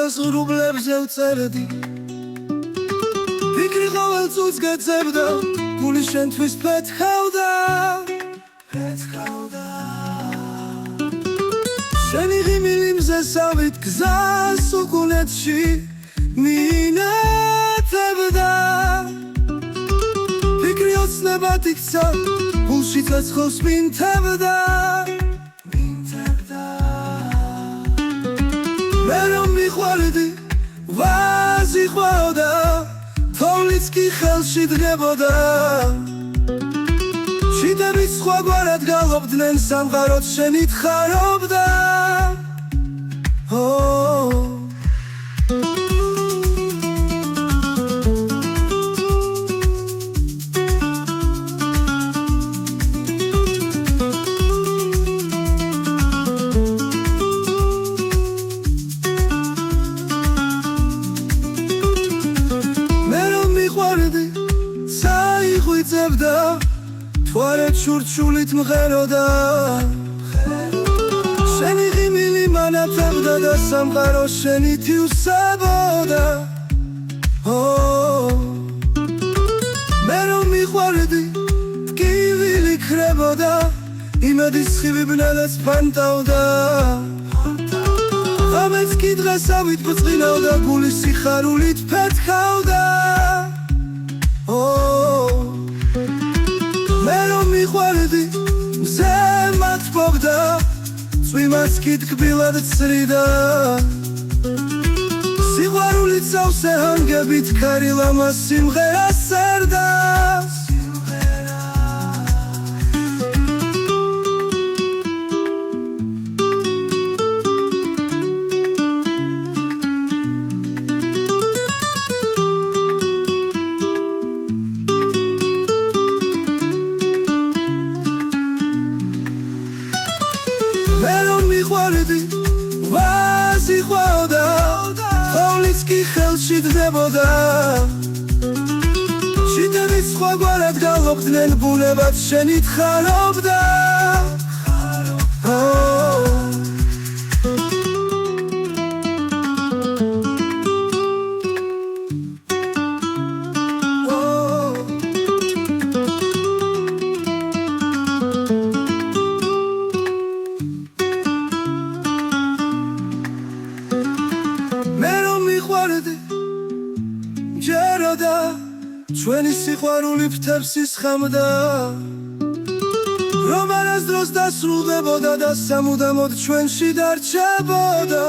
სიყვარულს ღრუბლებზე ვწერდი ფიქრი ყოველ წუთს გეძებდა გული შენთვის ფეთხავდა შენი ღიმილი მზესავით გზას უკუნეთში მინათებდა ფიქრი ოცნებად იქცა გულში ცეცხლს მინთებდა მე რომ მიყვარდი ვაზიყვავდა თოვლიც კი ხელში დგებოდა შიდებით სხვაგვარად გალობდნენ სამყაროც შენით ხარობდა წაიღვიძებდა თვარეთ შურჩულით მღეროდა შენი ღიმილი მანათებდა და სამყარო შენით ივსებოდა მე რომ მიყვარდი ტკივილი ქრებოდა იმედის სხივი ბნელებს ფანტავდა ღამეც კი დღესავით ბწყინავდა გული სიხარულით ფეთხავდა მე რომ მიყვარდი მზემად ფოგდა წვიმას კი ტკბილად ცრიდა სიყვარულით სავსე ჰანგებით ქარილამა სიმღერას წერდა მე რომ მიყვარდი ვაზიყვავდა თოვლიც კი ხელში დგებოდა შიდებით სხვაგვარად გალობდნენ ბუნებაც შენით ხარობდა მე რომ მიყვარდი ჯეროდა ჩვენი სიყვარული ფრთებს ისხამდა რომ არასდროს დასრულდებოდა და სამუდამოდ ჩვენში დარჩებოდა